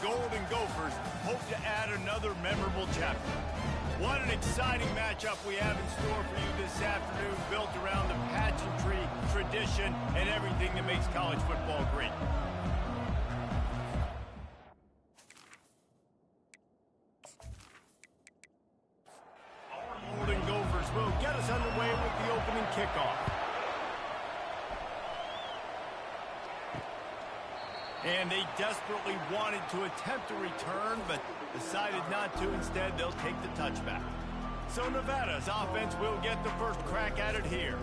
Golden Gophers hope to add another memorable chapter. What an exciting matchup we have in store for you this afternoon, built around the pageantry, tradition, and everything that makes college football great. Our Golden Gophers will get us underway with the opening kickoff. And they desperately wanted to attempt a return, but decided not to. Instead, they'll take the touchback. So Nevada's offense will get the first crack at it here.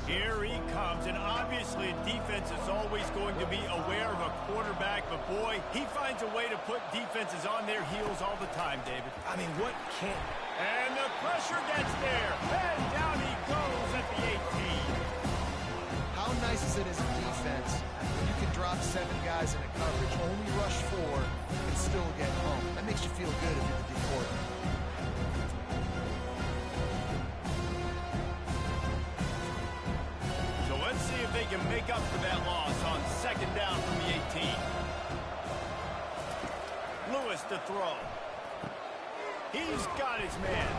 Here he comes, and obviously defense is always going to be aware of a quarterback, but boy, he finds a way to put defenses on their heels all the time, David. I mean, what can't... And the pressure gets there, and down he goes at the 18. How nice is it as a defense when you can drop 7 guys in a coverage, only rush 4, and still get home? That makes you feel good if you're the D coordinator. So let's see if they can make up for that loss on second down from the 18. Lewis to throw. He's got his man.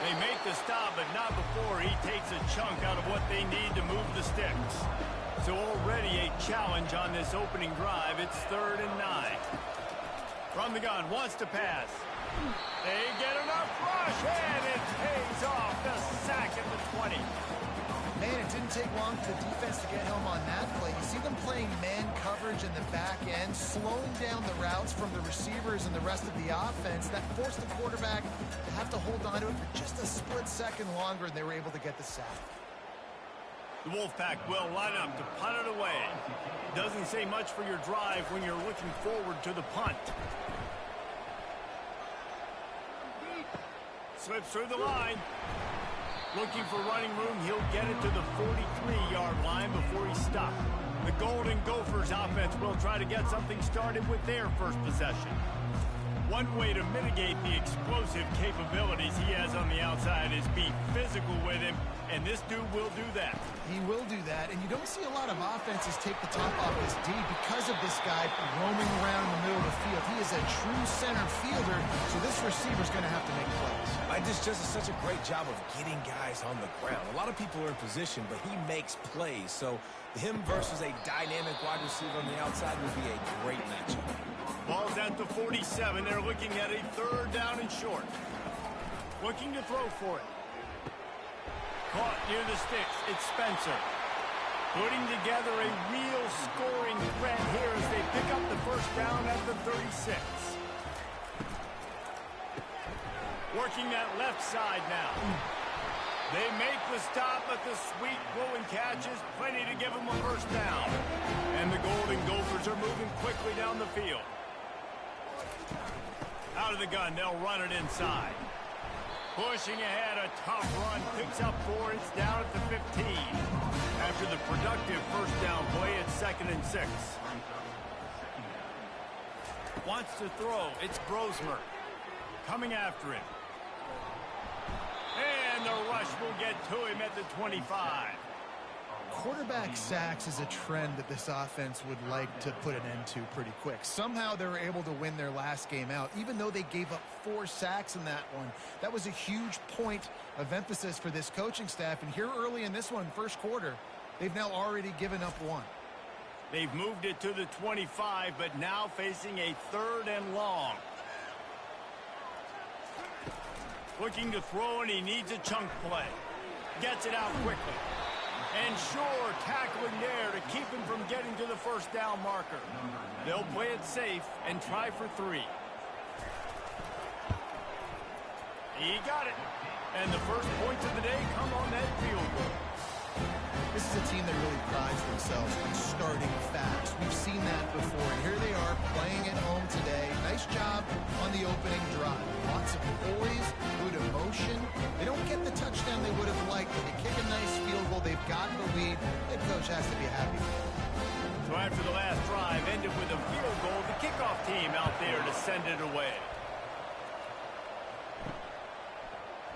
They make the stop, but not before he takes a chunk out of what they need to move the sticks. So already a challenge on this opening drive. It's 3rd and 9. From the gun, wants to pass. They get enough rush, and it pays off. The sack at the 20. Man, it didn't take long for the defense to get home on that play. You see them playing man coverage in the back end, slowing down the routes from the receivers and the rest of the offense. That forced the quarterback to have to hold on to it for just a split second longer, and they were able to get the sack. The Wolfpack will line up to punt it away. Doesn't say much for your drive when you're looking forward to the punt. Slips through the line. Looking for running room, he'll get it to the 43-yard line before he stopped. The Golden Gophers offense will try to get something started with their first possession. One way to mitigate the explosive capabilities he has on the outside is be physical with him, and this dude will do that. He will do that, and you don't see a lot of offenses take the top off this D because of this guy roaming around in the middle of the field. He is a true center fielder, so this receiver's going to have to make plays. Just does such a great job of getting guys on the ground. A lot of people are in position, but he makes plays. So him versus a dynamic wide receiver on the outside would be a great matchup. Ball's at the 47. They're looking at a 3rd down and short. Looking to throw for it. Caught near the sticks. It's Spencer. Putting together a real scoring threat here as they pick up the first down at the 36. Working that left side now. They make the stop, but the sweet throwing catch is plenty to give them a first down. And the Golden Gophers are moving quickly down the field. Out of the gun, they'll run it inside. Pushing ahead, a tough run, picks up 4, it's down at the 15. After the productive first down play, it's 2nd and 6. Wants to throw, it's Brosmer. Coming after him. And the rush will get to him at the 25. Quarterback sacks is a trend that this offense would like to put an end to pretty quick. Somehow they were able to win their last game out, even though they gave up 4 sacks in that one. That was a huge point of emphasis for this coaching staff. And here early in this one, first quarter, they've now already given up 1. They've moved it to the 25, but now facing a 3rd and long. Looking to throw, and he needs a chunk play. Gets it out quickly. And sure, tackling there to keep him from getting to the first down marker. They'll play it safe and try for 3. He got it. And the first points of the day come on that field goal. This is a team that really prides themselves on starting fast. We've seen that before. And here they are playing at home today. Nice job on the opening drive. Lots of poise, good emotion. They don't get the touchdown they would have liked, but they kick a nice field goal. They've gotten the lead. Head coach has to be happy. So after the last drive ended with a field goal, the kickoff team out there to send it away.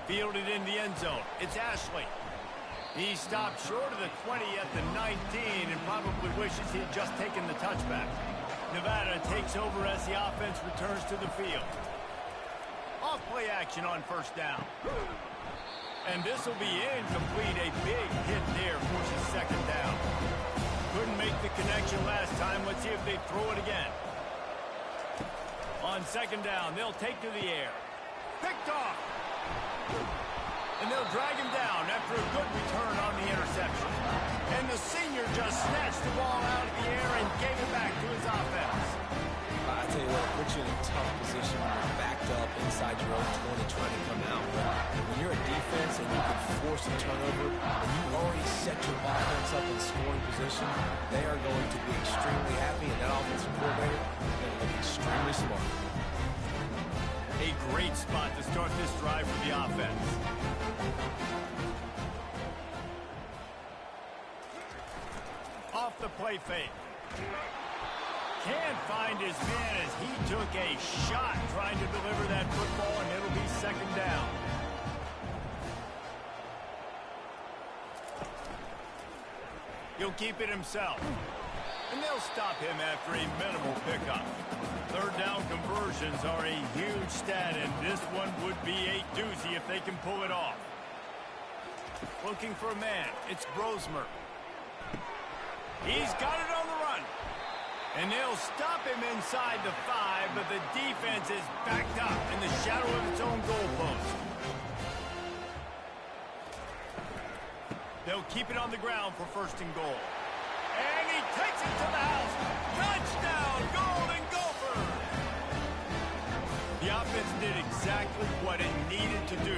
Fielded in the end zone. It's Ashley. He stopped short of the 20 at the 19 and probably wishes he had just taken the touchback. Nevada takes over as the offense returns to the field. Off play action on first down. And this will be incomplete. A big hit there forces second down. Couldn't make the connection last time. Let's see if they throw it again. On second down, they'll take to the air. Picked off. And they'll drag him down after a good return on the interception. And the senior just snatched the ball out of the air and gave it back to his offense. I tell you what, it puts you in a tough position when you're backed up inside your own 20 trying to come out. But when you're a defense and you can force a turnover, and you already set your offense up in scoring position, they are going to be extremely happy, and that offensive coordinator is going to look extremely smart. A great spot to start this drive for the offense. Off the play fake. Can't find his man as he took a shot trying to deliver that football, and it'll be second down. He'll keep it himself. And they'll stop him after a minimal pickup. Third down conversions are a huge stat, and this one would be a doozy if they can pull it off. Looking for a man. It's Brosmer. He's got it on the run. And they'll stop him inside the 5, but the defense is backed up in the shadow of its own goalpost. They'll keep it on the ground for first and goal. And he takes it to the house. Touchdown, Golden Gophers! The offense did exactly what it needed to do,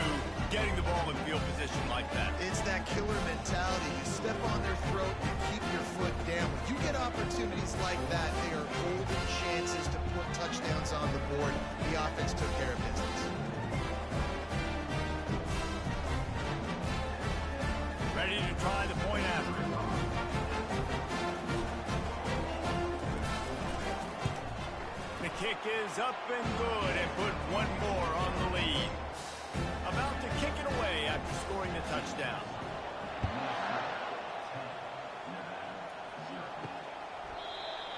getting the ball in field position like that. It's that killer mentality. You step on their throat, you keep your foot down. When you get opportunities like that, they are golden chances to put touchdowns on the board. The offense took care of business. Ready to try the point after. The kick is up and good and put one more on the lead. About to kick it away after scoring the touchdown.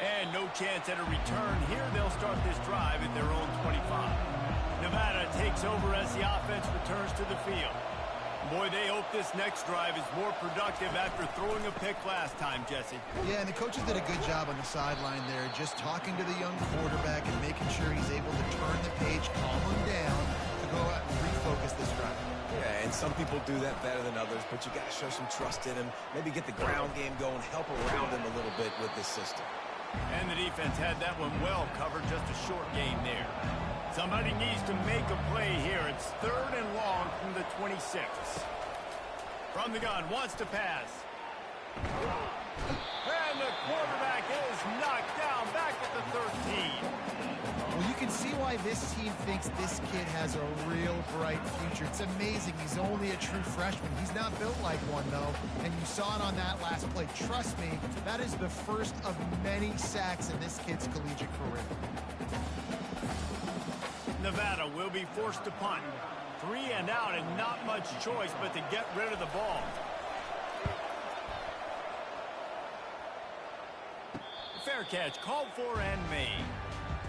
And no chance at a return here. They'll start this drive at their own 25. Nevada takes over as the offense returns to the field. Boy, they hope this next drive is more productive after throwing a pick last time, Jesse. Yeah, and the coaches did a good job on the sideline there, just talking to the young quarterback and making sure he's able to turn the page, calm him down, to go out and refocus this drive. Yeah, and some people do that better than others, but you got to show some trust in him, maybe get the ground game going, help around him a little bit with this system. And the defense had that one well covered, just a short gain there. Somebody needs to make a play here. It's third and long from the 26. From the gun, wants to pass. And the quarterback is knocked down back at the 13. Well, you can see why this team thinks this kid has a real bright future. It's amazing. He's only a true freshman. He's not built like one, though, and you saw it on that last play. Trust me, that is the first of many sacks in this kid's collegiate career. Nevada will be forced to punt. 3 and out and not much choice but to get rid of the ball. Fair catch, called for and made.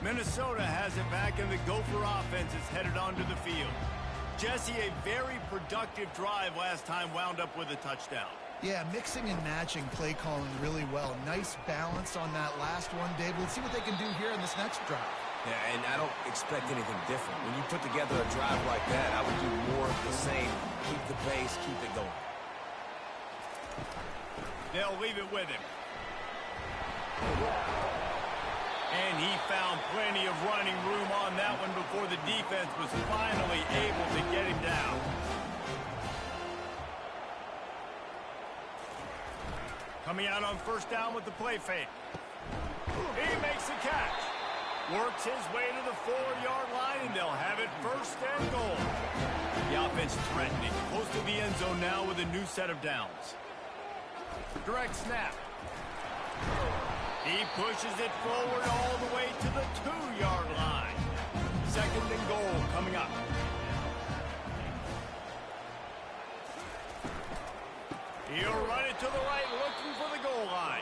Minnesota has it back and the Gopher offense is headed onto the field. Jesse, a very productive drive last time wound up with a touchdown. Yeah, mixing and matching play calling really well. Nice balance on that last one, Dave. Let's see what they can do here in this next drive. Yeah, and I don't expect anything different. When you put together a drive like that, I would do more of the same. Keep the pace, keep it going. They'll leave it with him. And he found plenty of running room on that one before the defense was finally able to get him down. Coming out on first down with the play fake. He makes the catch. Works his way to the 4-yard line, and they'll have it first and goal. The offense threatening, close to the end zone now with a new set of downs. Direct snap. He pushes it forward all the way to the 2-yard line. Second and goal coming up. He'll run it to the right, looking for the goal line.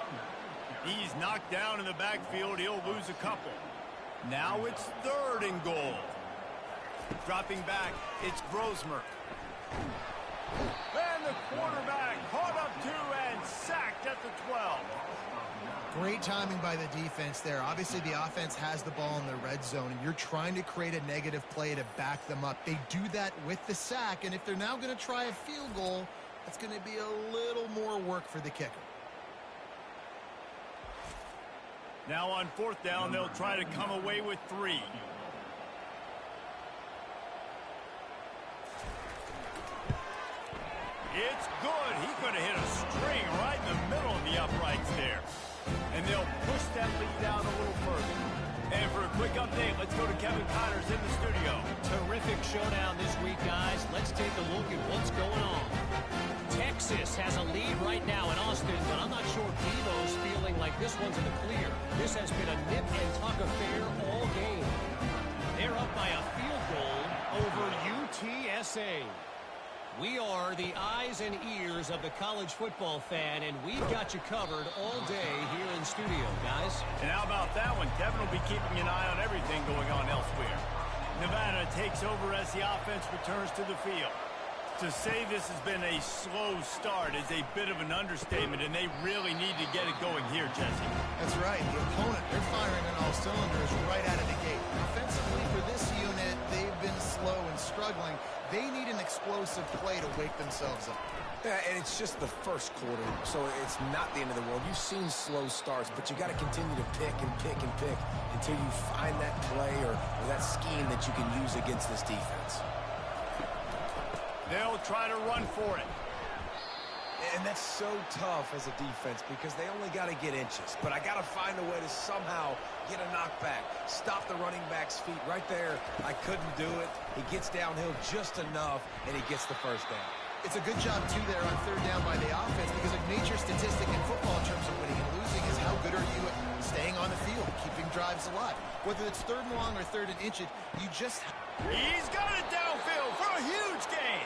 He's knocked down in the backfield. He'll lose a couple. Now it's 3rd and goal. Dropping back, it's Grosmer. And the quarterback caught up 2 and sacked at the 12. Great timing by the defense there. Obviously, the offense has the ball in the red zone, and you're trying to create a negative play to back them up. They do that with the sack, and if they're now going to try a field goal, that's going to be a little more work for the kicker. Now on 4th down, they'll try to come away with 3. It's good. He could have hit a string right in the middle of the uprights there. And they'll push that lead down a little further. And for a quick update, let's go to Kevin Connors in the studio. Terrific showdown this week, guys. Let's take a look at what's going on. Texas has a lead right now in Austin, but I'm not sure Devo's feeling like this one's in the clear. This has been a nip and tuck affair all game. They're up by a field goal over UTSA. We are the eyes and ears of the college football fan, and we've got you covered all day here in studio, guys. And how about that one? Kevin will be keeping an eye on everything going on elsewhere. Nevada takes over as the offense returns to the field. To say this has been a slow start is a bit of an understatement, and they really need to get it going here, Jesse. That's right. The opponent, they're firing on all cylinders right out of the gate. Offensively, for this unit, they've been slow and struggling. They need an explosive play to wake themselves up. Yeah, and it's just the first quarter, so it's not the end of the world. You've seen slow starts, but you got to continue to pick and pick and pick until you find that play or that scheme that you can use against this defense. They'll try to run for it. And that's so tough as a defense because they only got to get inches. But I got to find a way to somehow get a knockback, stop the running back's feet right there. I couldn't do it. He gets downhill just enough, and he gets the first down. It's a good job, too, there on 3rd down by the offense because a major statistic in football in terms of winning and losing is how good are you at staying on the field, keeping drives alive. Whether it's 3rd and long or 3rd and inches, you just... He's got it downfield for a huge gain.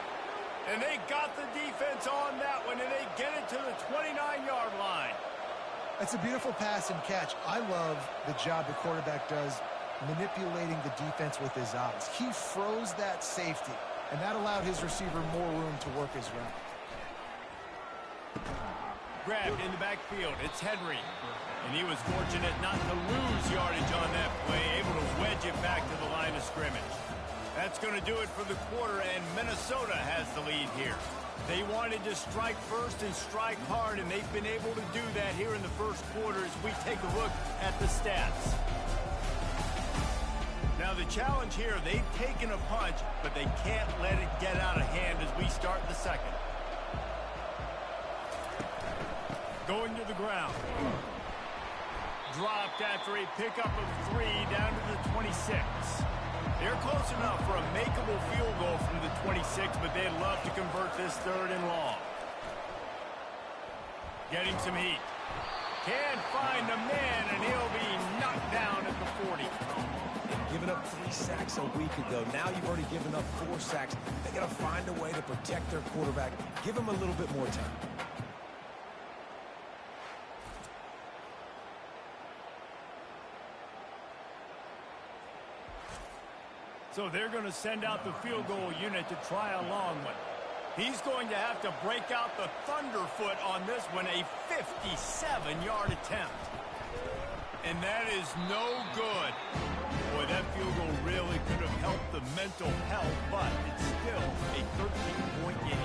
And they got the defense on that one, and they get it to the 29-yard line. That's a beautiful pass and catch. I love the job the quarterback does manipulating the defense with his eyes. He froze that safety, and that allowed his receiver more room to work his route. Grabbed in the backfield. It's Henry. And he was fortunate not to lose yardage on that play, able to wedge it back to the line of scrimmage. That's going to do it for the quarter, and Minnesota has the lead here. They wanted to strike first and strike hard, and they've been able to do that here in the first quarter as we take a look at the stats. Now the challenge here, they've taken a punch, but they can't let it get out of hand as we start the second. Going to the ground. Dropped after a pickup of 3 down to the 26. They're close enough for a makeable field goal from the 26, but they'd love to convert this 3rd and long. Getting some heat. Can't find a man, and he'll be knocked down at the 40. They've given up 3 sacks a week ago. Now you've already given up 4 sacks. They got to find a way to protect their quarterback. Give him a little bit more time. So they're going to send out the field goal unit to try a long one. He's going to have to break out the thunderfoot on this one, a 57-yard attempt. And that is no good. Boy, that field goal really could have helped the mental health, but it's still a 13-point game.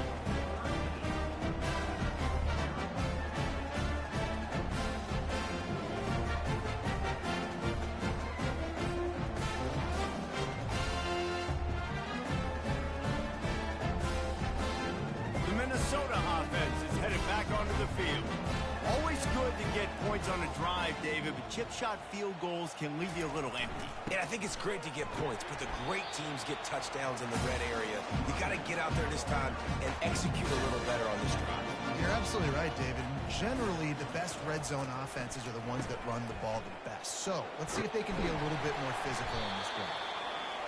Minnesota offense is headed back onto the field. Always good to get points on a drive, David, but chip shot field goals can leave you a little empty. And I think it's great to get points, but the great teams get touchdowns in the red area. You got to get out there this time and execute a little better on this drive. You're absolutely right, David. Generally, the best red zone offenses are the ones that run the ball the best. So let's see if they can be a little bit more physical in this game.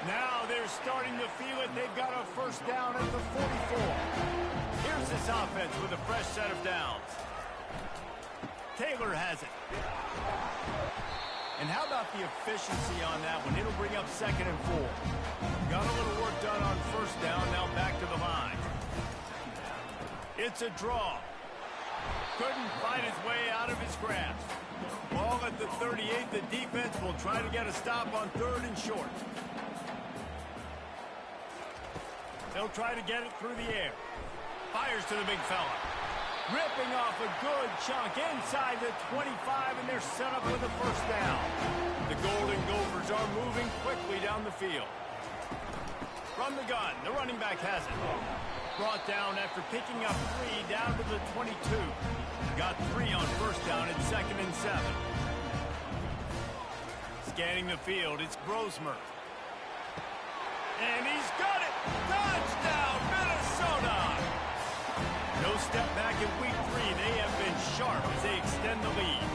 Now they're starting to feel it. They've got a first down at the 44. Here's this offense with a fresh set of downs. Taylor has it. And how about the efficiency on that one? It'll bring up 2nd and 4. Got a little work done on 1st down, now back to the line. It's a draw. Couldn't fight his way out of his grasp. Ball at the 38. The defense will try to get a stop on 3rd and short. They'll try to get it through the air. Fires to the big fella. Ripping off a good chunk inside the 25, and they're set up with a 1st down. The Golden Gophers are moving quickly down the field. From the gun, the running back has it. Brought down after picking up 3 down to the 22. Got 3 on 1st down at 2nd and 7. Scanning the field, it's Grosmer. And he's got it! Touchdown, Minnesota! No step back in week 3. They have been sharp as they extend the lead.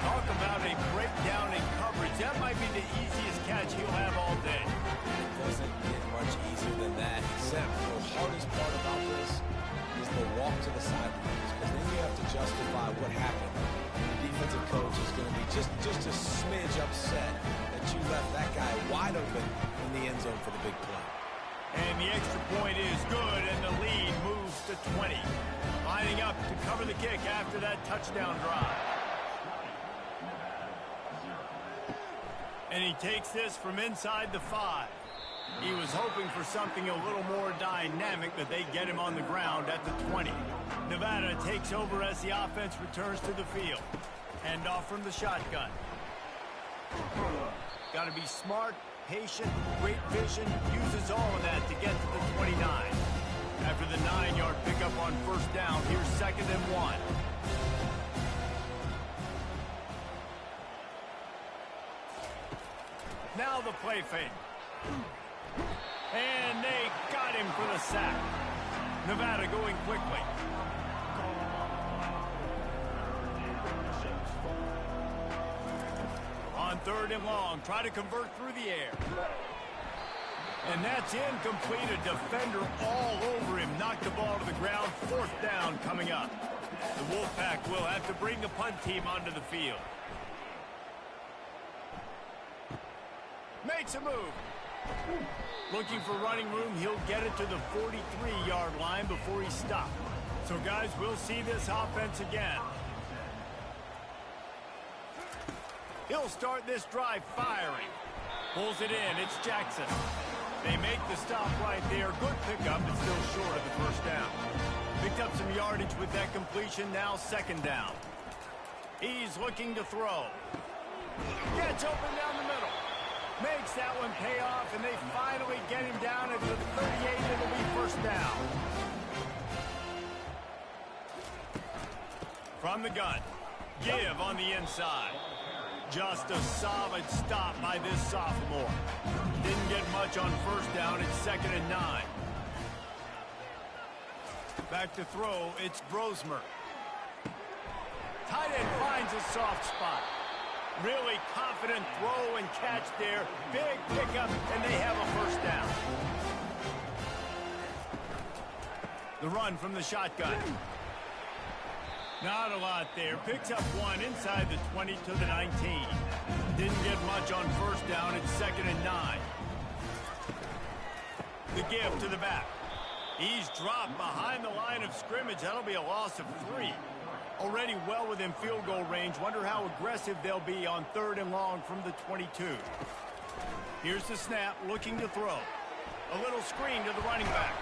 Talk about a breakdown in coverage. That might be the easiest catch he'll have all day. It doesn't get much easier than that, except the hardest part about this is the walk to the sidelines, because then you have to justify what happened. The defensive coach is going to be just a smidge upset that you left that guy wide open in the end zone for the big play. And the extra point is good, and the lead moves to 20. Lining up to cover the kick after that touchdown drive. And he takes this from inside the 5. He was hoping for something a little more dynamic, but they get him on the ground at the 20. Nevada takes over as the offense returns to the field. Hand off from the shotgun. Got to be smart, patient, great vision, uses all of that to get to the 29. After the 9-yard pickup on 1st down, here's 2nd and 1. Now the play fake. And they got him for the sack. Nevada going quickly. On 3rd and long, try to convert through the air. And that's incomplete. A defender all over him. Knocked the ball to the ground. 4th down coming up. The Wolfpack will have to bring the punt team onto the field. Makes a move. Looking for running room. He'll get it to the 43-yard line before he stopped. So, guys, we'll see this offense again. He'll start this drive firing. Pulls it in. It's Jackson. They make the stop right there. Good pickup, but still short of the 1st down. Picked up some yardage with that completion. Now 2nd down. He's looking to throw. Gets open down the middle. Makes that one pay off, and they finally get him down at the 38. It'll be 1st down. From the gun. Give on the inside. Just a solid stop by this sophomore. Didn't get much on 1st down. It's 2nd and 9. Back to throw. It's Grosmer. Tight end finds a soft spot. Really confident throw and catch there. Big pickup, and they have a 1st down. The run from the shotgun. Not a lot there. Picks up 1 inside the 20 to the 19. Didn't get much on 1st down. It's 2nd and 9. The give to the back. He's dropped behind the line of scrimmage. That'll be a loss of 3. Already well within field goal range. Wonder how aggressive they'll be on 3rd and long from the 22. Here's the snap, looking to throw. A little screen to the running back.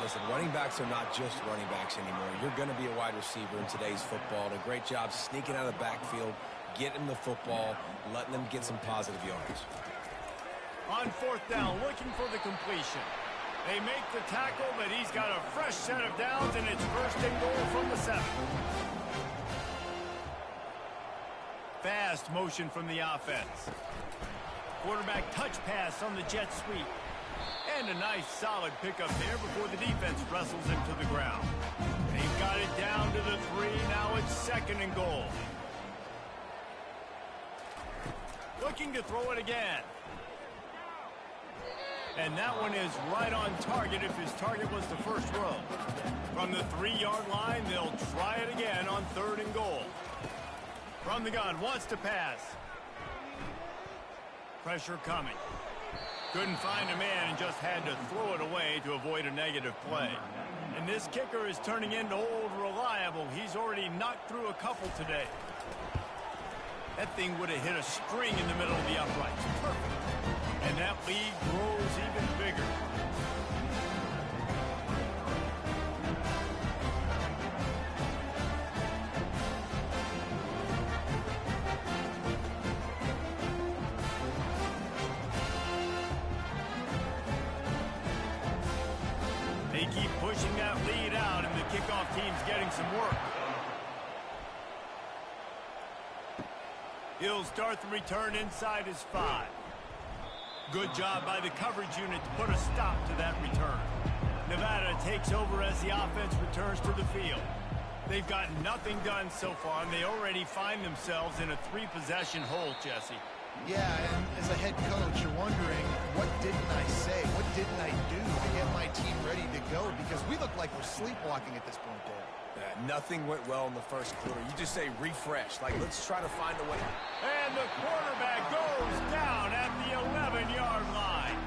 Listen, running backs are not just running backs anymore. You're going to be a wide receiver in today's football. And a great job sneaking out of the backfield, getting the football, letting them get some positive yards. On 4th down, looking for the completion. They make the tackle, but he's got a fresh set of downs, and it's 1st and goal from the 7. Fast motion from the offense. Quarterback touch pass on the jet sweep. And a nice solid pickup there before the defense wrestles him to the ground. They've got it down to the 3. Now it's 2nd and goal. Looking to throw it again. And that one is right on target if his target was the 1st row. From the 3-yard line, they'll try it again on 3rd and goal. From the gun, wants to pass. Pressure coming. Couldn't find a man and just had to throw it away to avoid a negative play. And this kicker is turning into old reliable. He's already knocked through a couple today. That thing would have hit a string in the middle of the uprights. Perfect. And that lead grows even bigger. They keep pushing that lead out, and the kickoff team's getting some work. He'll start the return inside his 5. Good job by the coverage unit to put a stop to that return. Nevada takes over as the offense returns to the field. They've got nothing done so far, and they already find themselves in a 3-possession hole, Jesse. Yeah, and as a head coach, you're wondering, what didn't I say? What didn't I do to get my team ready to go? Because we look like we're sleepwalking at this point there. Nothing went well in the first quarter. You just say refresh. Like, let's try to find a way. And the quarterback goes down at the 11-yard line.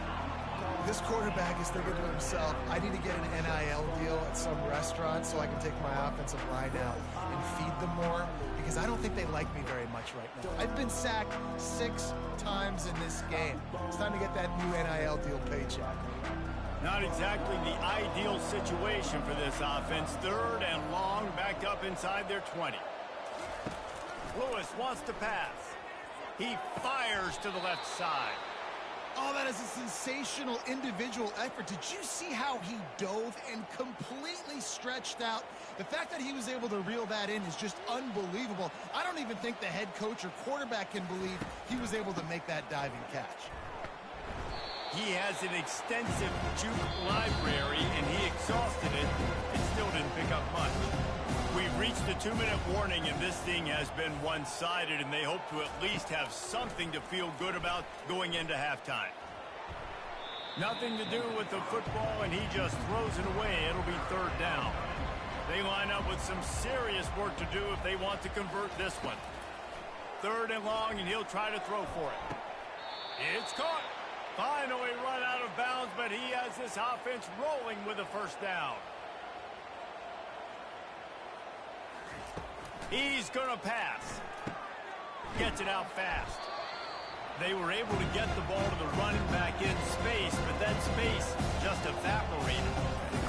This quarterback is thinking to himself, I need to get an NIL deal at some restaurant so I can take my offensive line out and feed them more, because I don't think they like me very much right now. I've been sacked 6 times in this game. It's time to get that new NIL deal paycheck. Not exactly the ideal situation for this offense. 3rd and long, backed up inside their 20. Lewis wants to pass. He fires to the left side. Oh, that is a sensational individual effort. Did you see how he dove and completely stretched out? The fact that he was able to reel that in is just unbelievable. I don't even think the head coach or quarterback can believe he was able to make that diving catch. He has an extensive juke library, and he exhausted it and still didn't pick up much. We've reached the 2-minute warning, and this thing has been one-sided, and they hope to at least have something to feel good about going into halftime. Nothing to do with the football, and he just throws it away. It'll be 3rd down. They line up with some serious work to do if they want to convert this one. 3rd and long, and he'll try to throw for it. It's caught. Finally run out of bounds, but he has this offense rolling with a 1st down. He's going to pass. Gets it out fast. They were able to get the ball to the running back in space, but that space just evaporated.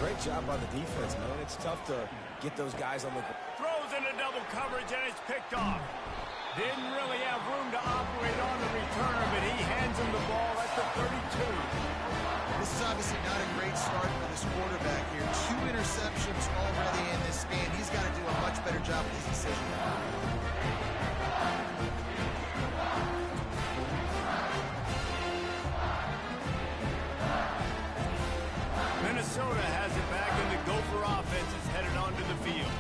Great job by the defense, man. It's tough to get those guys on the ground. Throws into double coverage, and it's picked off. Didn't really have room to operate on the return, but he hands him the ball at the 32. This is obviously not a great start for this quarterback here. 2 interceptions already in this game. He's got to do a much better job with his decision. Minnesota has it back, and the Gopher offense is headed onto the field.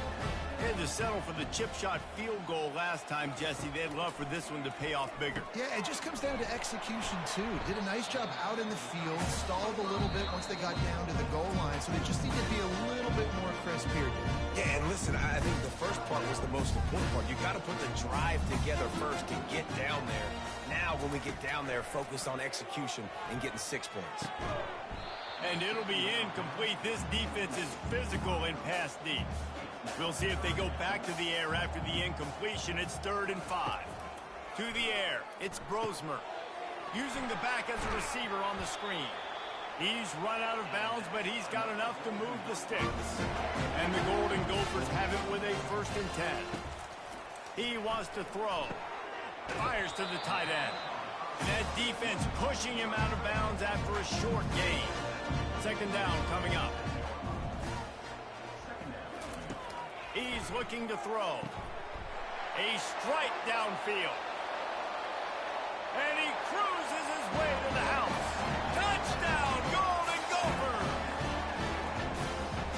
They had to settle for the chip shot field goal last time, Jesse. They'd love for this one to pay off bigger. Yeah, it just comes down to execution, too. Did a nice job out in the field, stalled a little bit once they got down to the goal line, so they just need to be a little bit more crisp here. Yeah, and listen, I think the first part was the most important part. You got to put the drive together first to get down there. Now, when we get down there, focus on execution and getting 6 points. And it'll be incomplete. This defense is physical and pass deep. We'll see if they go back to the air after the incompletion. It's 3rd and 5. To the air, it's Brosmer. Using the back as a receiver on the screen. He's run out of bounds, but he's got enough to move the sticks. And the Golden Gophers have it with a 1st and 10. He wants to throw. Fires to the tight end. And that defense pushing him out of bounds after a short gain. 2nd down coming up. He's looking to throw. A strike downfield. And he cruises his way to the house. Touchdown, Golden Gophers!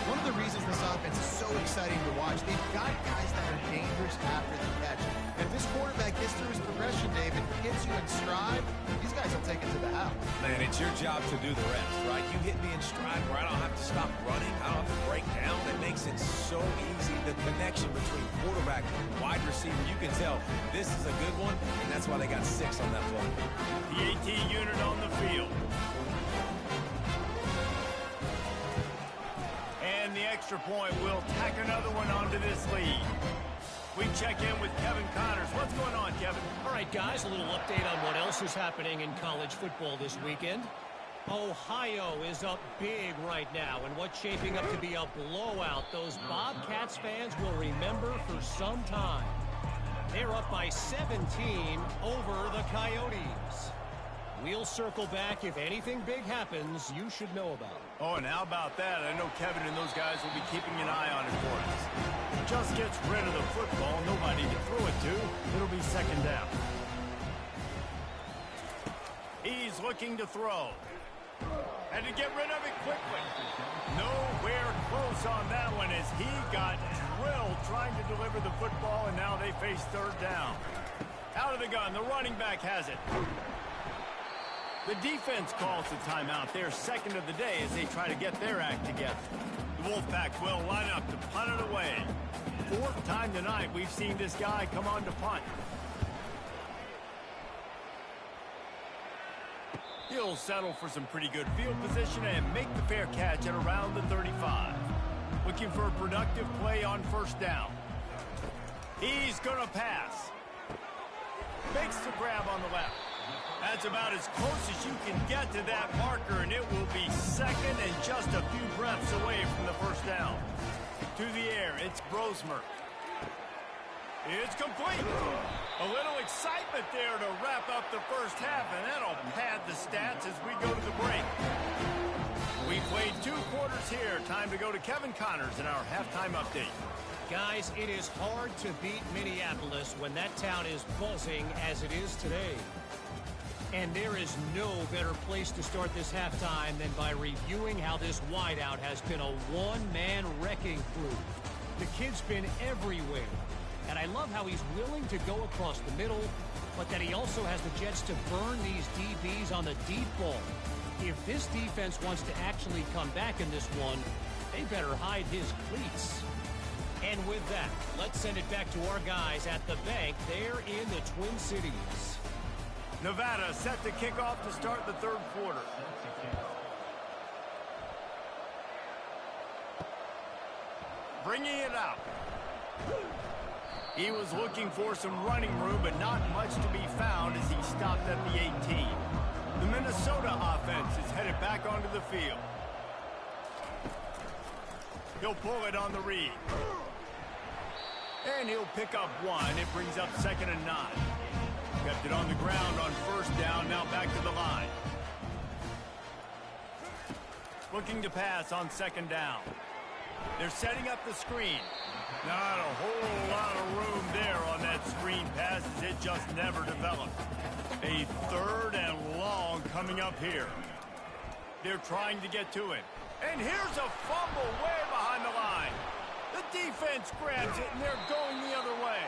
One of the reasons this offense is so exciting to watch. They've got guys that are dangerous after the catch. And if this quarterback gets through his progression, David, hits you in stride, these guys will take it to the house. Man, it's your job to do the rest, right? You hit me in stride where I don't have to stop running. I don't have to break down. That makes it so easy. The connection between quarterback and wide receiver, you can tell this is a good one, and that's why they got 6 on that play. The AT unit on the field. And the extra point will tack another one onto this lead. We check in with Kevin Connors. What's going on, Kevin? All right, guys, a little update on what else is happening in college football this weekend. Ohio is up big right now, and what's shaping up to be a blowout those Bobcats fans will remember for some time. They're up by 17 over the Coyotes. We'll circle back if anything big happens you should know about. Oh, and how about that? I know Kevin and those guys will be keeping an eye on it for us. Just gets rid of the football, nobody to throw it to. It'll be second down. He's looking to throw. Had to get rid of it quickly. Nowhere close on that one as he got drilled trying to deliver the football, and now they face third down. Out of the gun, the running back has it. The defense calls the timeout. They're second of the day as they try to get their act together. The Wolfpack will line up to punt it away. 4th time tonight we've seen this guy come on to punt. He'll settle for some pretty good field position and make the fair catch at around the 35. Looking for a productive play on first down. He's going to pass. Makes the grab on the left. That's about as close as you can get to that marker, and it will be second and just a few breaths away from the first down. To the air, it's Brosmer. It's complete. A little excitement there to wrap up the first half, and that'll pad the stats as we go to the break. We played 2 quarters here. Time to go to Kevin Connors in our halftime update. Guys, it is hard to beat Minneapolis when that town is buzzing as it is today. And there is no better place to start this halftime than by reviewing how this wideout has been a one-man wrecking crew. The kid's been everywhere. And I love how he's willing to go across the middle, but that he also has the jets to burn these DBs on the deep ball. If this defense wants to actually come back in this one, they better hide his cleats. And with that, let's send it back to our guys at the bank there in the Twin Cities. Nevada set to kick off to start the third quarter. Bringing it out. He was looking for some running room, but not much to be found as he stopped at the 18. The Minnesota offense is headed back onto the field. He'll pull it on the read. And he'll pick up 1. It brings up 2nd and 9. Kept it on the ground on first down, now back to the line. Looking to pass on 2nd down. They're setting up the screen. Not a whole lot of room there on that screen pass as it just never developed. A 3rd and long coming up here. They're trying to get to it. And here's a fumble way behind the line. The defense grabs it, and they're going the other way.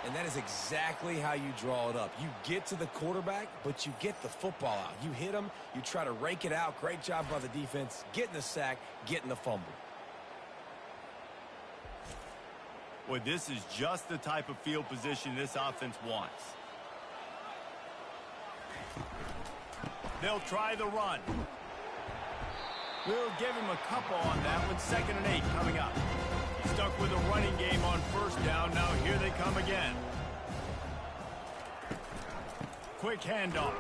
And that is exactly how you draw it up. You get to the quarterback, but you get the football out. You hit him, you try to rake it out. Great job by the defense, getting the sack, getting the fumble. Boy, this is just the type of field position this offense wants. They'll try the run. We'll give him a couple on that with 2nd and 8 coming up. Stuck with a running game on first down. Now here they come again. Quick handoff.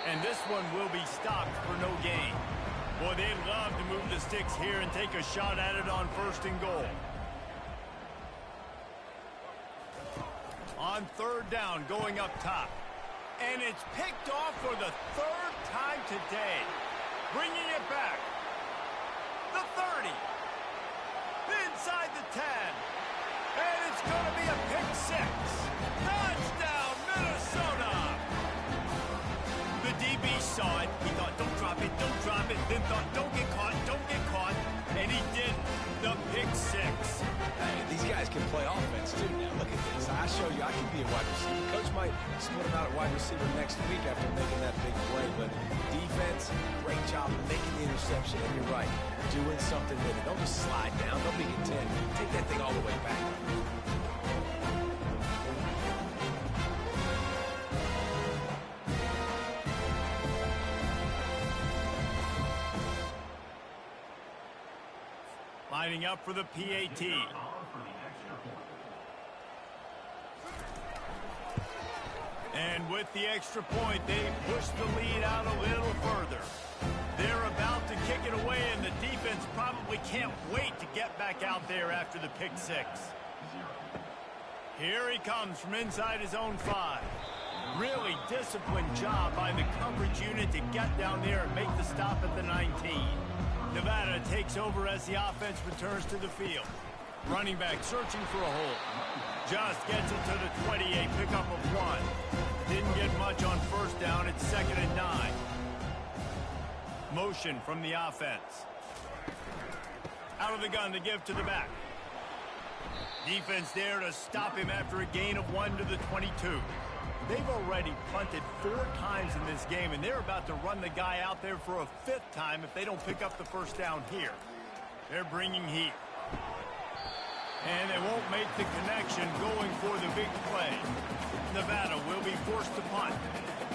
And this one will be stopped for no gain. Boy, they'd love to move the sticks here and take a shot at it on 1st and goal. On 3rd down, going up top. And it's picked off for the 3rd time today. Bringing it back. The 30. Inside the 10. And it's going to be a pick 6. Touchdown, Minnesota. The DB saw it. He thought, don't drop it, then thought, don't get caught, and he didn't. the pick six. Hey, these guys can play offense, too. Now, look at this. I show you I can be a wide receiver. Coach might split him out at wide receiver next week after making that big play. But defense, great job making the interception. And you're right, doing something with it. Don't just slide down. Don't be content. Take that thing all the way back. Lining up for the PAT. And with the extra point, they push the lead out a little further. They're about to kick it away, and the defense probably can't wait to get back out there after the pick six. Here he comes from inside his own 5. Really disciplined job by the coverage unit to get down there and make the stop at the 19. Nevada takes over as the offense returns to the field. Running back searching for a hole. Just gets it to the 28, pickup of 1. Didn't get much on first down. It's 2nd and 9. Motion from the offense. Out of the gun to give to the back. Defense there to stop him after a gain of 1 to the 22. They've already punted 4 times in this game, and they're about to run the guy out there for a 5th time if they don't pick up the first down here. They're bringing heat. And they won't make the connection going for the big play. Nevada will be forced to punt.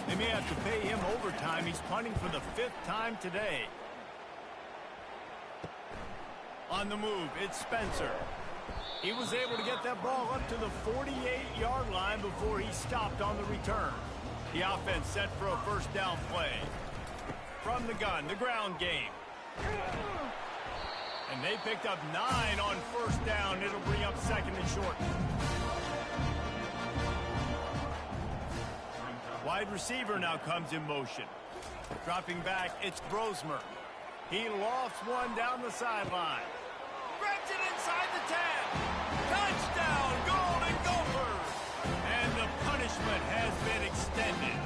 They may have to pay him overtime. He's punting for the 5th time today. On the move, it's Spencer. He was able to get that ball up to the 48-yard line before he stopped on the return. The offense set for a first down play. From the gun, the ground game. And they picked up 9 on first down. It'll bring up 2nd and short. Wide receiver now comes in motion. Dropping back, it's Brosmer. He lofts one down the sideline. Grabs it inside the 10. Touchdown, Golden Gophers! And the punishment has been extended.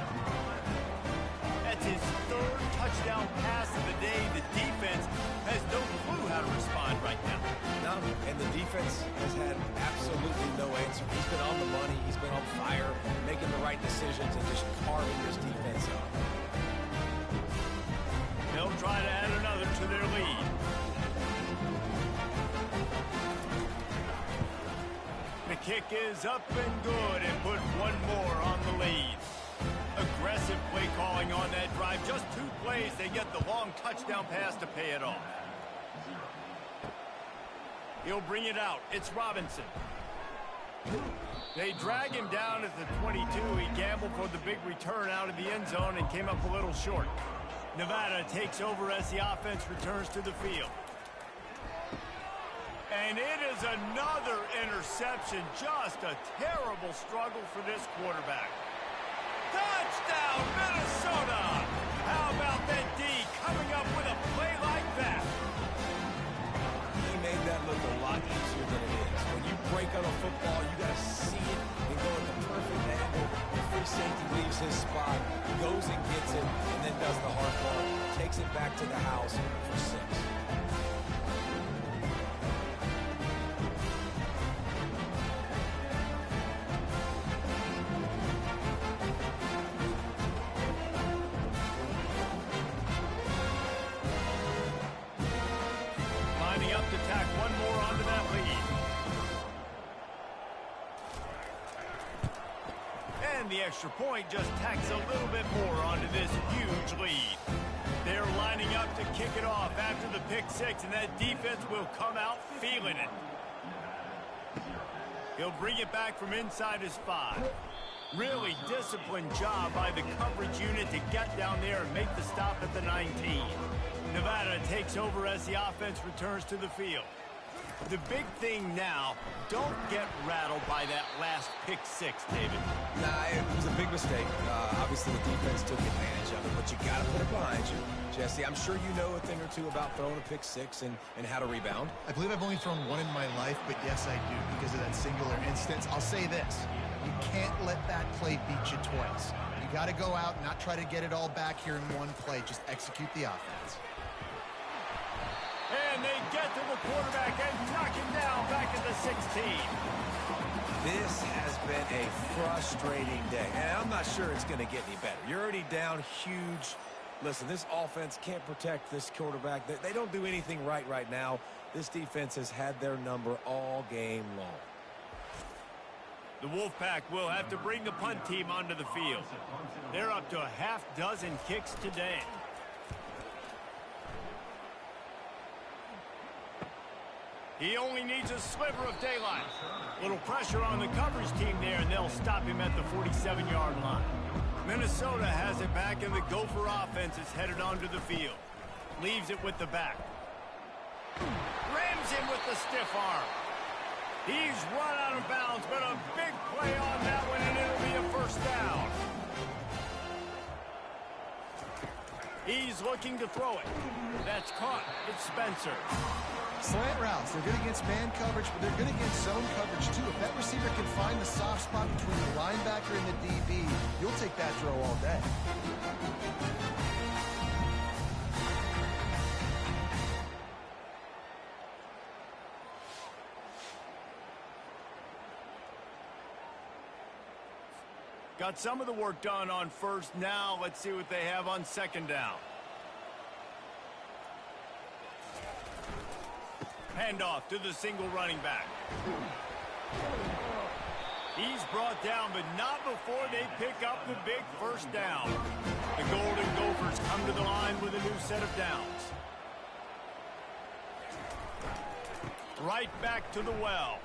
That's his 3rd touchdown pass of the day. The defense has no clue how to respond right now. No, and the defense has had absolutely no answer. He's been on the money. He's been on fire, making the right decisions and just carving this defense up. They'll try to add another to their lead. The kick is up and good and put 1 more on the lead. Aggressive play calling on that drive. Just 2 plays, they get the long touchdown pass to pay it off. He'll bring it out. It's Robinson. They drag him down at the 22. He gambled for the big return out of the end zone and came up a little short. Nevada takes over as the offense returns to the field. And it is another interception. Just a terrible struggle for this quarterback. Touchdown, Minnesota! How about that D coming up with a play like that? He made that look a lot easier than it is. When you break on a football, you got to see it and go at the perfect angle. The free safety leaves his spot, goes and gets it, and then does the hard part. Takes it back to the house for 6. The extra point just tacks a little bit more onto this huge lead. They're lining up to kick it off after the pick 6, and that defense will come out feeling it. He'll bring it back from inside his 5. Really disciplined job by the coverage unit to get down there and make the stop at the 19. Nevada takes over as the offense returns to the field. The big thing now, don't get rattled by that last pick 6, David. Nah, it was a big mistake. Obviously, the defense took advantage of it, but you got to put it behind you. Jesse, I'm sure you know a thing or two about throwing a pick 6 and how to rebound. I believe I've only thrown 1 in my life, but yes, I do because of that singular instance. I'll say this. You can't let that play beat you twice. You got to go out and not try to get it all back here in one play. Just execute the offense. And they get to the quarterback and knock him down back at the 16. This has been a frustrating day, and I'm not sure it's going to get any better. You're already down huge. Listen, this offense can't protect this quarterback. They don't do anything right now. This defense has had their number all game long. The Wolfpack will have to bring the punt team onto the field. They're up to a half dozen kicks today. He only needs a sliver of daylight. Little pressure on the coverage team there, and they'll stop him at the 47-yard line. Minnesota has it back, and the Gopher offense is headed onto the field. Leaves it with the back. Rams him with the stiff arm. He's run out of bounds, but a big play on that one, and it'll be a first down. He's looking to throw it. That's caught. It's Spencer. Slant routes, they're good against man coverage, but they're good against zone coverage too. If that receiver can find the soft spot between the linebacker and the DB, you'll take that throw all day. Got some of the work done on first. Now let's see what they have on second down. Handoff to the single running back. He's brought down, but not before they pick up the big first down. The Golden Gophers come to the line with a new set of downs. Right back to the well.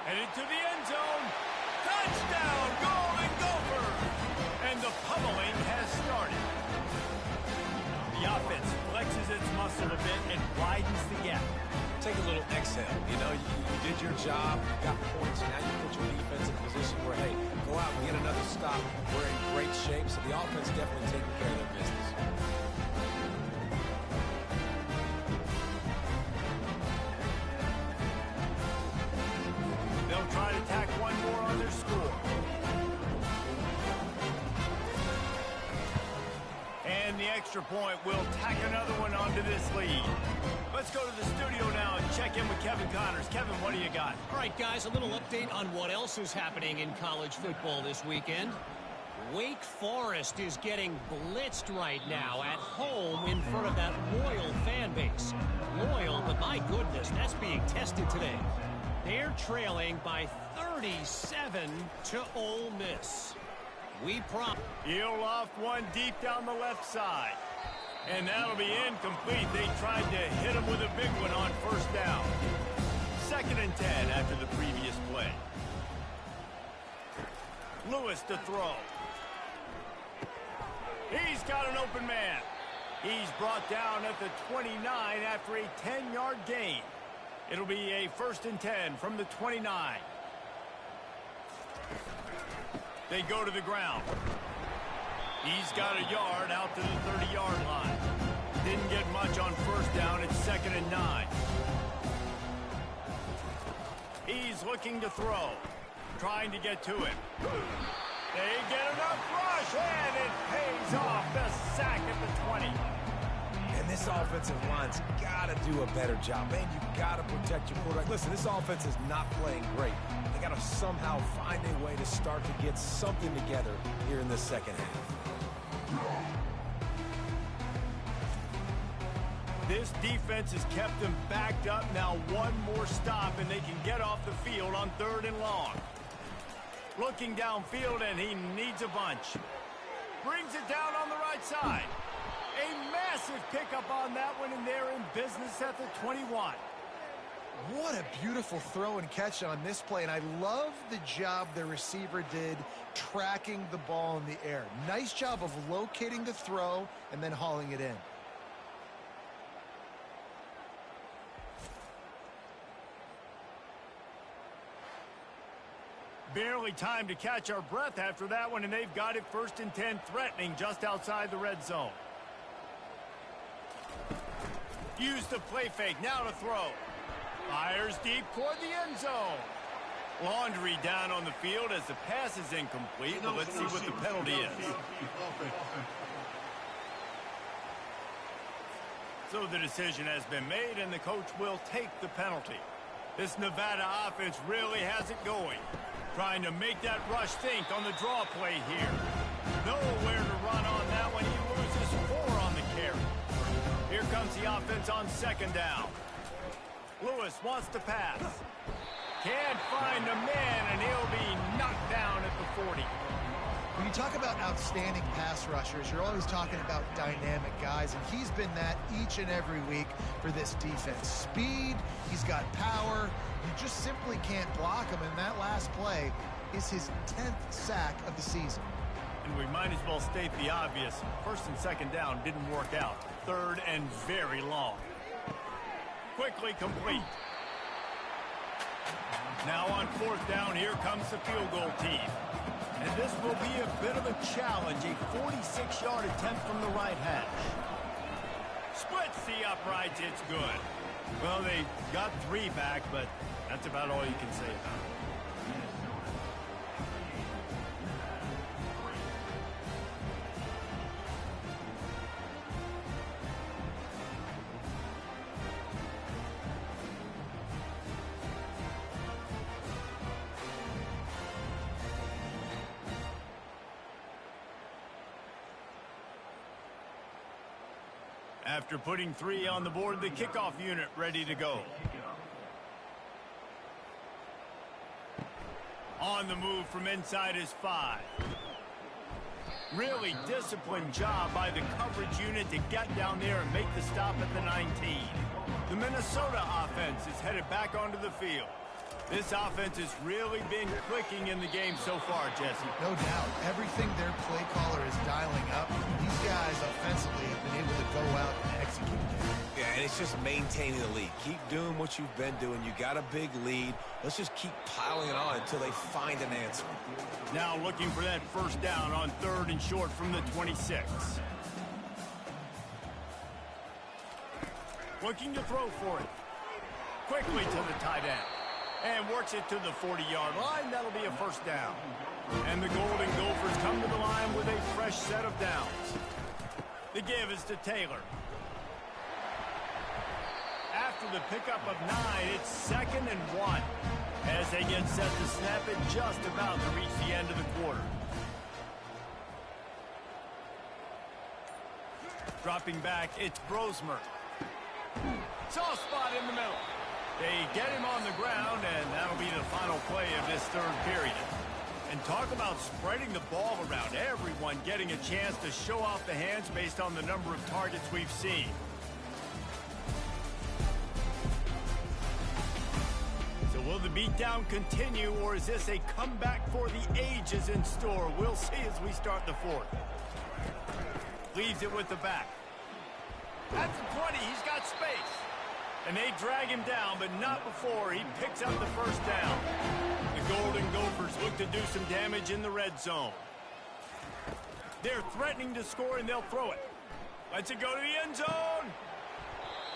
And into the end zone. Touchdown, Golden Gophers! And the pummeling has started. The offense flexes its muscle a bit and widens the gap. Take a little exhale. You know, you did your job, you got points, now you put your defense in a position where, hey, go out and get another stop. We're in great shape, so the offense definitely taking care of their business. They'll try to tack one more on their score. And the extra point will tack another one onto this lead. Let's go to the studio now and check in with Kevin Connors. Kevin, what do you got? All right, guys, a little update on what else is happening in college football this weekend. Wake Forest is getting blitzed right now at home in front of that loyal fan base. Loyal, but my goodness, that's being tested today. They're trailing by 37 to Ole Miss. He'll loft one deep down the left side. And that'll be incomplete. They tried to hit him with a big one on first down. 2nd and 10 after the previous play. Lewis to throw. He's got an open man. He's brought down at the 29 after a 10-yard gain. It'll be a 1st and 10 from the 29. They go to the ground. He's got a yard out to the 30-yard line. Didn't get much on first down. It's 2nd and 9. He's looking to throw. Trying to get to it. They get enough rush, and it pays off. The sack at the 20. And this offensive line's got to do a better job. Man, you've got to protect your quarterback. Listen, this offense is not playing great. They got to somehow find a way to start to get something together here in the second half. This defense has kept them backed up. Now one more stop, and they can get off the field on 3rd and long. Looking downfield, and he needs a bunch. Brings it down on the right side. A massive pickup on that one, and they're in business at the 21. What a beautiful throw and catch on this play, and I love the job the receiver did tracking the ball in the air. Nice job of locating the throw and then hauling it in. Barely time to catch our breath after that one, and they've got it 1st and 10, threatening just outside the red zone. Use the play fake, now to throw. Fires deep toward the end zone. Laundry down on the field as the pass is incomplete, but let's see what the penalty is. So the decision has been made, and the coach will take the penalty. This Nevada offense really has it going. Trying to make that rush think on the draw play here. Nowhere to run on that one. He loses 4 on the carry. Here comes the offense on second down. Lewis wants to pass. Can't find a man, and he'll be knocked down at the 40. When you talk about outstanding pass rushers, you're always talking about dynamic guys, and he's been that each and every week for this defense. Speed, he's got power. You just simply can't block him, and that last play is his 10th sack of the season. And we might as well state the obvious. First and second down didn't work out. Third and very long. Quickly complete. Now on fourth down, here comes the field goal team. And this will be a bit of a challenge, a 46-yard attempt from the right hash. Splits the uprights, it's good. Well, they got 3 back, but that's about all you can say about it. After putting 3 on the board, the kickoff unit ready to go. On the move from inside is 5. Really disciplined job by the coverage unit to get down there and make the stop at the 19. The Minnesota offense is headed back onto the field. This offense has really been clicking in the game so far, Jesse. No doubt. Everything their play caller is dialing up, these guys offensively have been able to go out and execute. Yeah, and it's just maintaining the lead. Keep doing what you've been doing. You got a big lead. Let's just keep piling it on until they find an answer. Now looking for that first down on 3rd and short from the 26. Looking to throw for it. Quickly to the tight end. And works it to the 40-yard line. That'll be a first down. And the Golden Gophers come to the line with a fresh set of downs. The give is to Taylor. After the pickup of 9, it's 2nd and 1. As they get set to snap it just about to reach the end of the quarter. Dropping back, it's Brosmer. Soft spot in the middle. They get him on the ground, and that'll be the final play of this 3rd period. And talk about spreading the ball around. Everyone getting a chance to show off the hands based on the number of targets we've seen. So will the beatdown continue, or is this a comeback for the ages in store? We'll see as we start the 4th. Leaves it with the back. At the 20, he's got space. And they drag him down, but not before he picks up the first down. The Golden Gophers look to do some damage in the red zone. They're threatening to score, and they'll throw it. Lets it go to the end zone.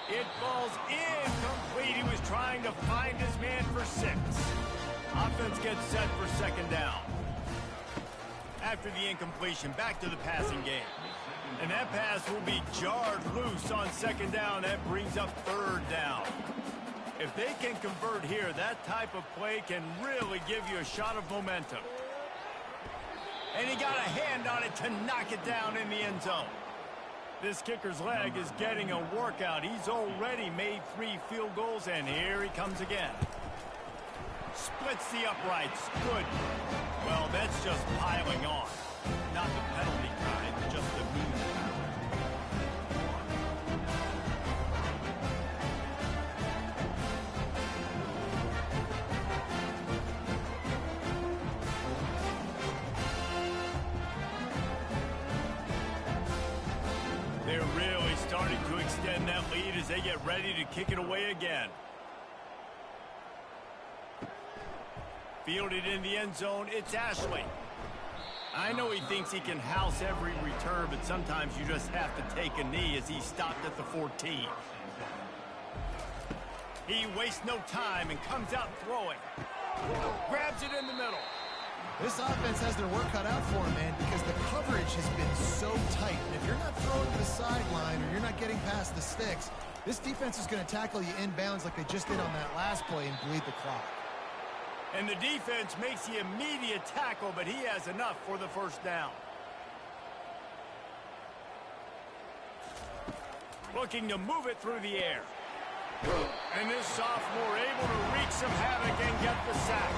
It falls incomplete. He was trying to find his man for 6. Offense gets set for 2nd down. After the incompletion, back to the passing game. And that pass will be jarred loose on 2nd down. That brings up 3rd down. If they can convert here, that type of play can really give you a shot of momentum. And he got a hand on it to knock it down in the end zone. This kicker's leg is getting a workout. He's already made 3 field goals, and here he comes again. Splits the uprights. Good. Well, that's just piling on. Not the penalty kind, just the move. They're really starting to extend that lead as they get ready to kick it away again. Fielded in the end zone, it's Ashley. I know he thinks he can house every return, but sometimes you just have to take a knee as he stopped at the 14. He wastes no time and comes out throwing. Grabs it in the middle. This offense has their work cut out for them, man, because the coverage has been so tight. And if you're not throwing to the sideline or you're not not getting past the sticks. This defense is going to tackle you inbounds like they just did on that last play and bleed the clock. And the defense makes the immediate tackle, but he has enough for the first down. Looking to move it through the air. And this sophomore able to wreak some havoc and get the sack.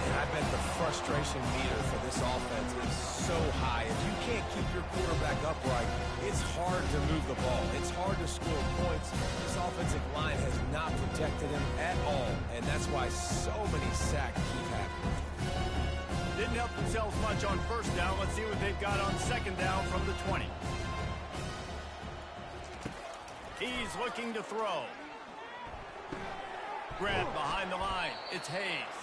And I bet the frustration meter for this offense is so high. If you can't keep your quarterback upright, it's hard to move the ball. It's hard to score points. This offensive line has not protected him at all, and that's why so many sacks keep happening. Didn't help themselves much on first down. Let's see what they've got on second down from the 20. He's looking to throw. Grab behind the line. It's Hayes.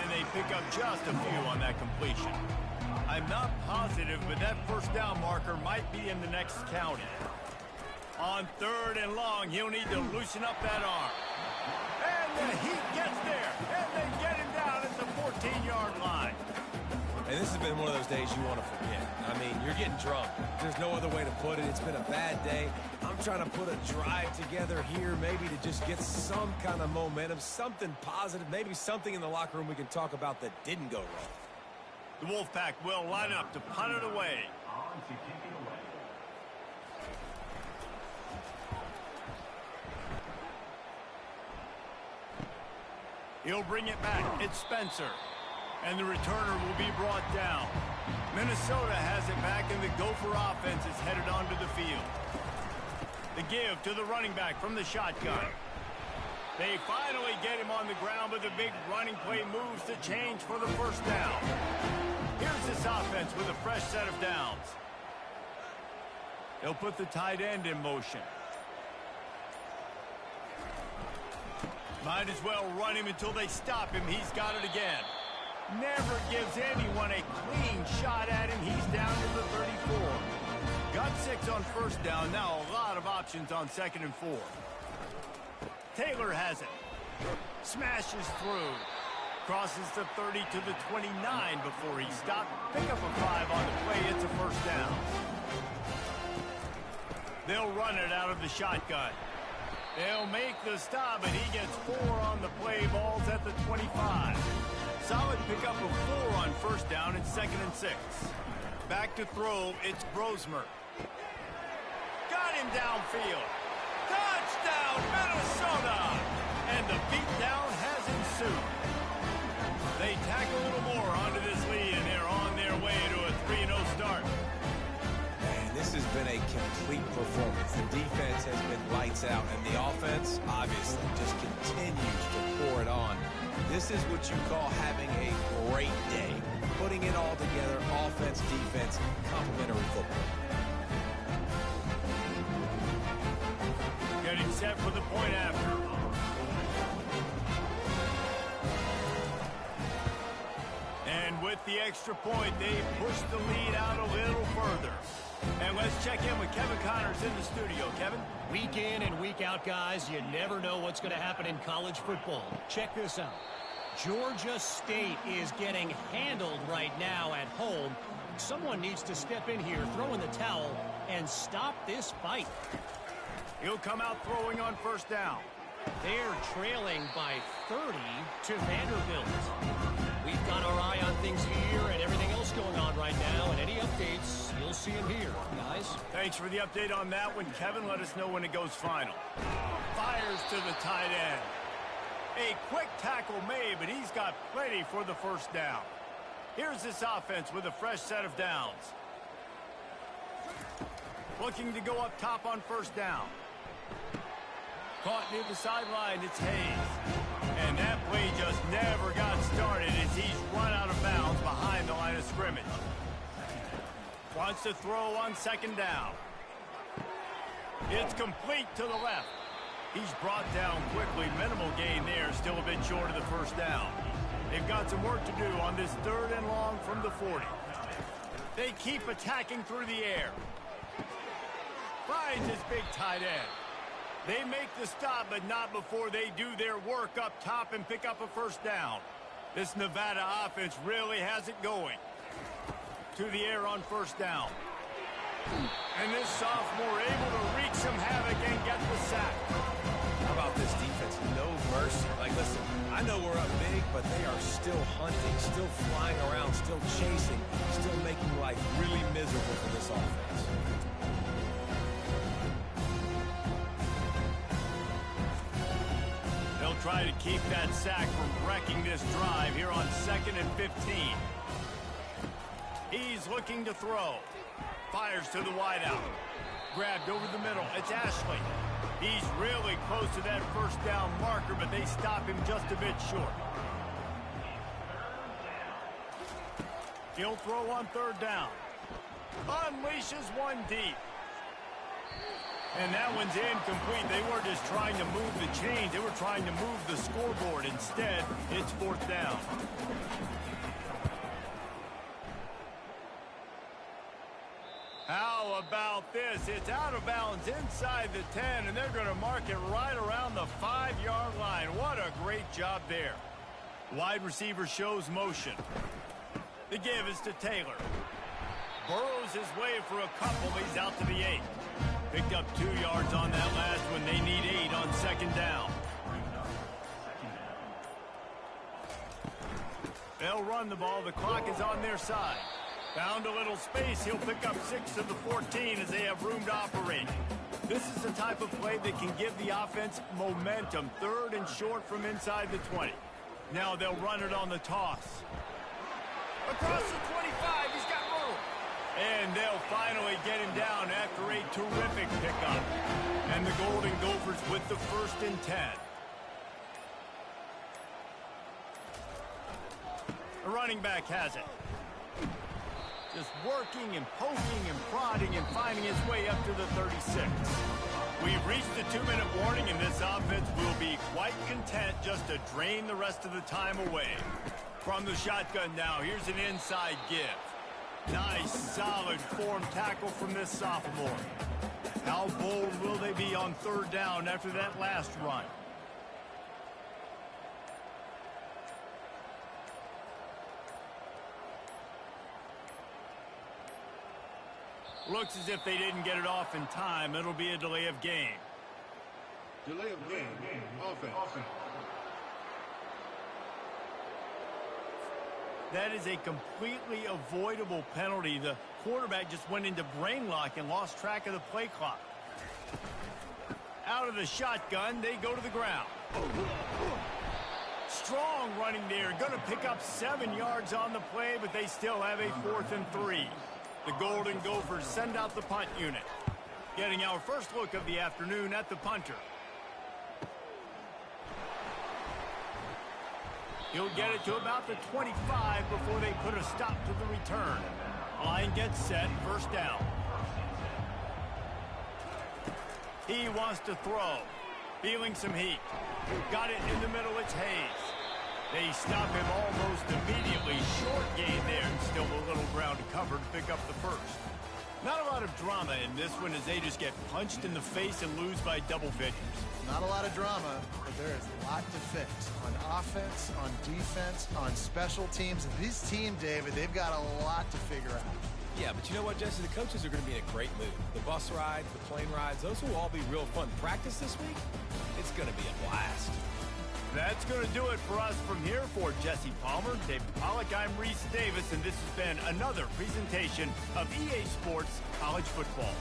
And they pick up just a few on that completion. I'm not positive, but that first down marker might be in the next county. On third and long, he'll need to loosen up that arm. And the Heat gets there. And they get him down at the 14-yard line. And this has been one of those days you want to forget. I mean, you're getting drunk. There's no other way to put it. It's been a bad day. I'm trying to put a drive together here, maybe to just get some kind of momentum, something positive, maybe something in the locker room we can talk about that didn't go wrong. The Wolfpack will line up to punt it away. He'll bring it back. It's Spencer. And the returner will be brought down. Minnesota has it back, and the Gopher offense is headed onto the field. The give to the running back from the shotgun. They finally get him on the ground, but the big running play moves to change for the first down. Here's this offense with a fresh set of downs. They'll put the tight end in motion. Might as well run him until they stop him. He's got it again. Never gives anyone a clean shot at him. He's down to the 34. Got 6 on first down. Now a lot of options on second and 4. Taylor has it. Smashes through. Crosses the 30 to the 29 before he stopped. Pick up a 5 on the play. It's a first down. They'll run it out of the shotgun. They'll make the stop, and he gets 4 on the play. Ball's at the 25. Solid pickup of 4 on first down. It's second and 6. Back to throw. It's Brosmer. Got him downfield. Touchdown, Minnesota! And the beatdown has ensued. They tack a little more onto this lead, and they're on their way to a 3-0 start. Man, this has been a complete performance. The defense has been lights out, and the offense, obviously, just continues to pour it on. This is what you call having a great day. Putting it all together, offense, defense, complementary football. Getting set for the point after. And with the extra point, they push the lead out a little further. And let's check in with Kevin Connors in the studio. Kevin? Week in and week out, guys, you never know what's going to happen in college football. Check this out. Georgia State is getting handled right now at home. Someone needs to step in here, throw in the towel, and stop this fight. He'll come out throwing on first down. They're trailing by 30 to Vanderbilt. We've got our eye on things here and everything else going on right now, and any updates, you'll see them here, guys. Thanks for the update on that one, Kevin. Let us know when it goes final. Fires to the tight end. A quick tackle made, but he's got plenty for the first down. Here's this offense with a fresh set of downs. Looking to go up top on first down. Caught near the sideline, it's Hayes. And that play just never got started as he's run out of bounds behind the line of scrimmage. Wants to throw on second down. It's complete to the left. He's brought down quickly. Minimal gain there, still a bit short of the first down. They've got some work to do on this third and long from the 40. They keep attacking through the air. Finds his big tight end. They make the stop, but not before they do their work up top and pick up a first down. This Nevada offense really has it going. To the air on first down. And this sophomore able to wreak some havoc and get the sack. How about this defense? No mercy. Like, listen, I know we're up big, but they are still hunting, still flying around, still chasing, still making life really miserable for this offense. They'll try to keep that sack from wrecking this drive here on 2nd and 15. He's looking to throw. Fires to the wideout. Grabbed over the middle. It's Ashley. He's really close to that first down marker, but they stop him just a bit short. He'll throw on 3rd down. Unleashes one deep. And that one's incomplete. They weren't just trying to move the chains. They were trying to move the scoreboard. Instead, it's 4th down. How about this? It's out of bounds inside the 10, and they're going to mark it right around the 5-yard line. What a great job there. Wide receiver shows motion. The give is to Taylor. Burrows his way for a couple. He's out to the 8. Picked up 2 yards on that last one. They need 8 on 2nd down. They'll run the ball. The clock is on their side. Found a little space. He'll pick up 6 to the 14 as they have room to operate. This is the type of play that can give the offense momentum. 3rd and short from inside the 20. Now they'll run it on the toss. Across the 25. He's got room. And they'll finally get him down after a terrific pickup. And the Golden Gophers with the 1st and 10. The running back has it. Just working and poking and prodding and finding his way up to the 36. We've reached the 2-minute warning, and this offense will be quite content just to drain the rest of the time away. From the shotgun now, here's an inside give. Nice, solid form tackle from this sophomore. How bold will they be on 3rd down after that last run? Looks as if they didn't get it off in time. It'll be a delay of game. Delay of game. Offense. That is a completely avoidable penalty. The quarterback just went into brain lock and lost track of the play clock. Out of the shotgun, they go to the ground. Strong running there. Going to pick up 7 yards on the play, but they still have a 4th and 3. The Golden Gophers send out the punt unit. Getting our first look of the afternoon at the punter. He'll get it to about the 25 before they put a stop to the return. Line gets set, 1st down. He wants to throw. Feeling some heat. Got it in the middle, it's Hayes. They stop him almost immediately. Short gain there, and still a little ground to cover to pick up the 1st. Not a lot of drama in this one as they just get punched in the face and lose by double figures. Not a lot of drama, but there is a lot to fix on offense, on defense, on special teams. And this team, David, they've got a lot to figure out. Yeah, but you know what, Jesse? The coaches are going to be in a great mood. The bus rides, the plane rides, those will all be real fun. Practice this week, it's going to be a blast. That's going to do it for us from here. For Jesse Palmer, David Pollack, I'm Reese Davis, and this has been another presentation of EA Sports College Football.